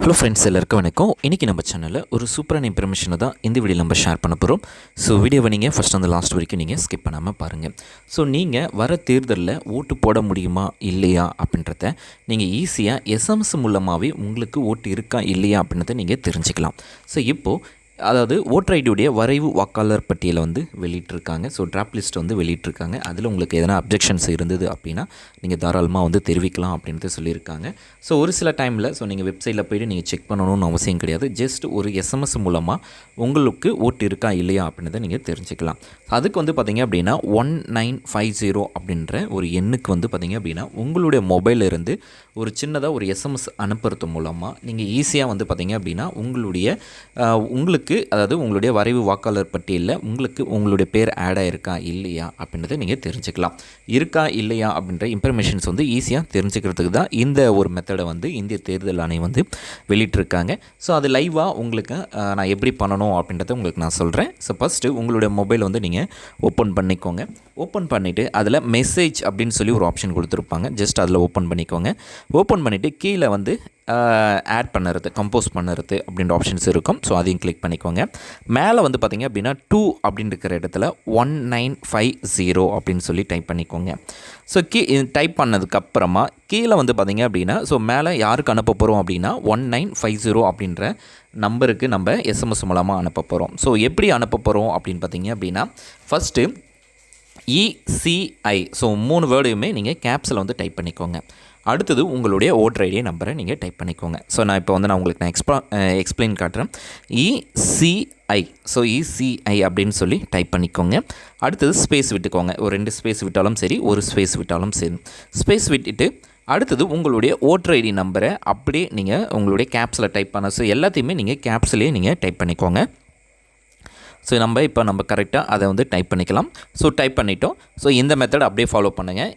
Hello friends, எல்லாருக்கும் வணக்கம். இன்றைக்கி நம்ம சேனலில் ஒரு சூப்பரான இன்ஃபர்மேஷனை தான் இந்த வீடியோ நம்ம ஷேர் பண்ண போகிறோம். ஸோ வீடியோவை நீங்கள் ஃபஸ்ட் அந்த லாஸ்ட் வரைக்கும் நீங்கள் ஸ்கிப் பண்ணாமல் பாருங்கள். ஸோ நீங்கள் வர தேர்தலில் ஓட்டு போட முடியுமா இல்லையா அப்படின்றத நீங்கள் ஈஸியாக எஸ்எம்எஸ் மூலமாகவே உங்களுக்கு ஓட்டு இருக்கா இல்லையா அப்படின்றத நீங்கள் தெரிஞ்சுக்கலாம். ஸோ இப்போது அதாவது ஓட்டர் ஐடியுடைய வரைவு வாக்காளர் பட்டியலை வந்து வெளியிட்டிருக்காங்க. ஸோ டிராஃப்ட் லிஸ்ட் வந்து வெளியிட்டிருக்காங்க. அதில் உங்களுக்கு எதனா அப்ஜெக்ஷன்ஸ் இருந்தது அப்படின்னா நீங்கள் தாராளமாக வந்து தெரிவிக்கலாம் அப்படின்றது சொல்லியிருக்காங்க. ஸோ ஒரு சில டைமில் நீங்கள் வெப்சைட்டில் போய்ட்டு நீங்கள் செக் பண்ணணும்னு அவசியம் கிடையாது. ஜஸ்ட் ஒரு எஸ்எம்எஸ் மூலமாக உங்களுக்கு ஓட்டு இருக்கா இல்லையா அப்படின்றத நீங்கள் தெரிஞ்சுக்கலாம். அதுக்கு வந்து பார்த்திங்க அப்படின்னா 1950 அப்படின்ற ஒரு எண்ணுக்கு வந்து பார்த்திங்க அப்படின்னா உங்களுடைய மொபைலில் இருந்து ஒரு சின்னதாக ஒரு எஸ்எம்எஸ் அனுப்புறது மூலமாக நீங்கள் ஈஸியாக வந்து பார்த்திங்க அப்படின்னா உங்களுக்கு அதாவது உங்களுடைய வரைவு வாக்காளர் பட்டியலில் உங்களுடைய பேர் ஆட் ஆகிருக்கா இல்லையா அப்படின்றத நீங்கள் தெரிஞ்சுக்கலாம். இருக்கா இல்லையா அப்படின்ற இன்ஃபர்மேஷன்ஸ் வந்து ஈஸியாக தெரிஞ்சுக்கிறதுக்கு தான் இந்த ஒரு மெத்தடை வந்து இந்திய தேர்தல் ஆணையம் வந்து வெளியிட்டிருக்காங்க. ஸோ அது லைவாக உங்களுக்கு நான் எப்படி பண்ணணும் அப்படின்றத உங்களுக்கு நான் சொல்கிறேன். ஸோ ஃபஸ்ட்டு உங்களுடைய மொபைல் வந்து நீங்கள் ஓப்பன் பண்ணிக்கோங்க. ஓப்பன் பண்ணிவிட்டு அதில் மெசேஜ் அப்படின்னு சொல்லி ஒரு ஆப்ஷன் கொடுத்துருப்பாங்க. ஜஸ்ட் அதில் ஓப்பன் பண்ணிக்கோங்க. ஓப்பன் பண்ணிவிட்டு கீழே வந்து ஆட் பண்ணுறது, கம்போஸ் பண்ணுறது அப்படின்ற ஆப்ஷன்ஸ் இருக்கும். ஸோ அதையும் கிளிக் பண்ணிக்கோங்க. மேலே வந்து பார்த்திங்க அப்படின்னா 2 அப்படின்னு இருக்கிற இடத்துல 1950 அப்படின்னு சொல்லி டைப் பண்ணிக்கோங்க. ஸோ டைப் பண்ணதுக்கப்புறமா கீழே வந்து பார்த்திங்க அப்படின்னா ஸோ மேலே யாருக்கு அனுப்ப போகிறோம் அப்படின்னா 1950 அப்படின்ற நம்பருக்கு நம்ம எஸ்எம்எஸ் மூலமாக அனுப்ப போகிறோம். ஸோ எப்படி அனுப்ப போகிறோம் அப்படின்னு பார்த்திங்க அப்படின்னா ஃபஸ்ட்டு ECI ஸோ 3 வேர்டையுமே நீங்கள் கேப்ஸில் வந்து டைப் பண்ணிக்கோங்க. அடுத்தது உங்களுடைய ஓட்டர் ஐடி நம்பரை நீங்கள் டைப் பண்ணிக்கோங்க. ஸோ நான் உங்களுக்கு எக்ஸ்பிளைன் காட்டுறேன். ECI ஸோ ECI அப்படின்னு சொல்லி டைப் பண்ணிக்கோங்க. அடுத்தது ஸ்பேஸ் விட்டுக்கோங்க. ஒரு 2 ஸ்பேஸ் விட்டாலும் சரி, ஒரு ஸ்பேஸ் விட்டாலும் சரி. ஸ்பேஸ் விட்டுட்டு அடுத்தது உங்களுடைய ஓட்டர் ஐடி நம்பரை அப்படியே நீங்கள் உங்களுடைய கேப்ஸில் டைப் பண்ண. ஸோ எல்லாத்தையுமே நீங்கள் கேப்ஸ்லேயே நீங்கள் டைப் பண்ணிக்கோங்க. ஸோ நம்ம கரெக்டாக அதை வந்து டைப் பண்ணிக்கலாம். ஸோ டைப் பண்ணிட்டோம். ஸோ இந்த மெத்தட் அப்படியே ஃபாலோ பண்ணுங்கள்.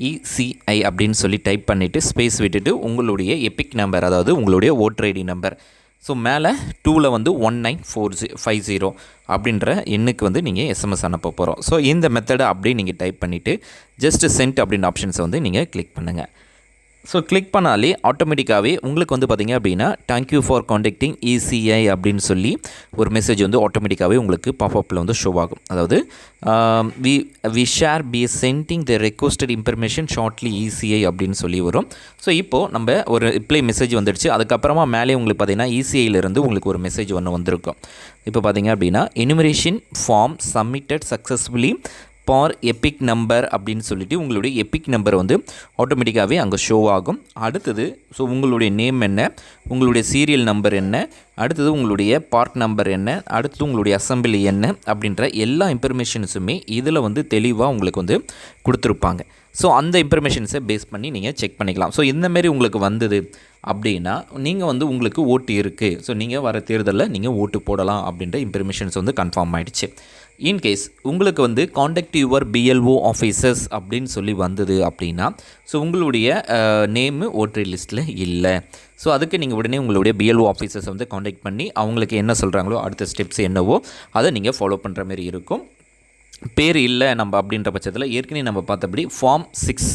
ECI அப்படின்னு சொல்லி டைப் பண்ணிவிட்டு ஸ்பேஸ் விட்டுட்டு உங்களுடைய எபிக் நம்பர், அதாவது உங்களுடைய ஓட்டர் ஐடி நம்பர். ஸோ மேலே 2ல் வந்து 1950 அப்படின்ற எண்ணுக்கு வந்து நீங்கள் எஸ்எம்எஸ் அனுப்ப போகிறோம். ஸோ இந்த மெத்தடை அப்படியே நீங்கள் டைப் பண்ணிவிட்டு ஜஸ்ட் சென்ட் அப்படின்ற ஆப்ஷன்ஸை வந்து நீங்கள் கிளிக் பண்ணுங்கள். ஸோ கிளிக் பண்ணாலே ஆட்டோமேட்டிக்காகவே உங்களுக்கு வந்து பார்த்திங்க அப்படின்னா தேங்க்யூ ஃபார் காண்டாக்டிங் ECI அப்படின்னு சொல்லி ஒரு மெசேஜ் வந்து ஆட்டோமேட்டிக்காகவே உங்களுக்கு பாப்அப்பில் வந்து ஷோ ஆகும். அதாவது we shall be sending the requested information shortly ECI அப்படின்னு சொல்லி வரும். ஸோ இப்போது நம்ம ஒரு ரிப்ளை மெசேஜ் வந்துடுச்சு. அதுக்கப்புறமா மேலே உங்களுக்கு பார்த்திங்கன்னா ECIயிலேருந்து உங்களுக்கு ஒரு மெசேஜ் ஒன்று வந்திருக்கும். இப்போ பார்த்திங்க அப்படின்னா enumeration form submitted successfully for EPIC number அப்படின்னு சொல்லிட்டு உங்களுடைய எபிக் நம்பர் வந்து ஆட்டோமேட்டிக்காகவே அங்கே ஷோ ஆகும். அடுத்தது ஸோ உங்களுடைய நேம் என்ன, உங்களுடைய சீரியல் நம்பர் என்ன, அடுத்தது உங்களுடைய பார்ட் நம்பர் என்ன, அடுத்தது உங்களுடைய அசம்பிளி என்ன அப்படின்ற எல்லா இன்ஃபர்மேஷன்ஸுமே இதில் வந்து தெளிவாக உங்களுக்கு வந்து கொடுத்துருப்பாங்க. ஸோ அந்த இன்ஃபர்மேஷன்ஸை பேஸ் பண்ணி நீங்கள் செக் பண்ணிக்கலாம். ஸோ இந்தமாரி உங்களுக்கு வந்தது அப்படின்னா நீங்கள் வந்து உங்களுக்கு ஓட்டு இருக்குது, ஸோ நீங்கள் வர தேர்தலில் நீங்கள் ஓட்டு போடலாம் அப்படின்ற இன்ஃபர்மேஷன்ஸ் வந்து கன்ஃபார்ம் ஆகிடுச்சு. இன்கேஸ் உங்களுக்கு வந்து காண்டாக்ட் யுவர் BLO ஆஃபீஸர்ஸ் அப்படின்னு சொல்லி வந்தது அப்படின்னா ஸோ உங்களுடைய நேமு ஓட்டர் லிஸ்ட்டில் இல்லை. ஸோ அதுக்கு நீங்கள் உடனே உங்களுடைய BLO ஆஃபீஸர்ஸ் வந்து காண்டாக்ட் பண்ணி அவங்களுக்கு என்ன சொல்கிறாங்களோ அடுத்த ஸ்டெப்ஸ் என்னவோ அதை நீங்கள் ஃபாலோ பண்ணுற மாதிரி இருக்கும். பேர் இல்லை நம்ம அப்படின்ற பட்சத்தில் ஏற்கனவே நம்ம பார்த்தபடி ஃபார்ம் 6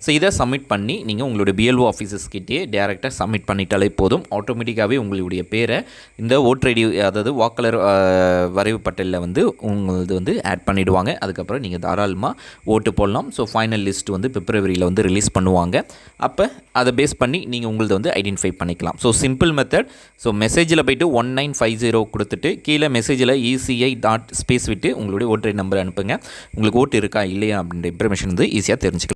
ஸோ இதை சப்மிட் பண்ணி நீங்கள் உங்களுடைய BLO ஆஃபீஸர்ஸ்கிட்டே டேரெக்டாக சப்மிட் பண்ணிட்டாலே போதும். ஆட்டோமேட்டிக்காகவே உங்களுடைய பேரை இந்த ஓட்டர் ஐடி, அதாவது வாக்காளர் வரைவு பட்டியலில் வந்து உங்களது வந்து ஆட் பண்ணிவிடுவாங்க. அதுக்கப்புறம் நீங்கள் தாராளமாக ஓட்டு போடலாம். ஸோ ஃபைனல் லிஸ்ட் வந்து பிப்ரவரியில் வந்து ரிலீஸ் பண்ணுவாங்க. அப்போ அதை பேஸ் பண்ணி நீங்கள் உங்களது வந்து ஐடென்டிஃபை பண்ணிக்கலாம். So simple method. ஸோ மெசேஜில் போய்ட்டு 1950 கொடுத்துட்டு கீழே மெசேஜில் ECI டாட் ஸ்பேஸ் விட்டு உங்களுடைய ஓட்டர் ஐடி நம்பர் அனுப்புங்க. உங்களுக்கு ஓட்டு இருக்கா இல்லையா அப்படின்ற இன்ஃபர்மேஷன் வந்து ஈஸியாக தெரிஞ்சுக்கலாம்.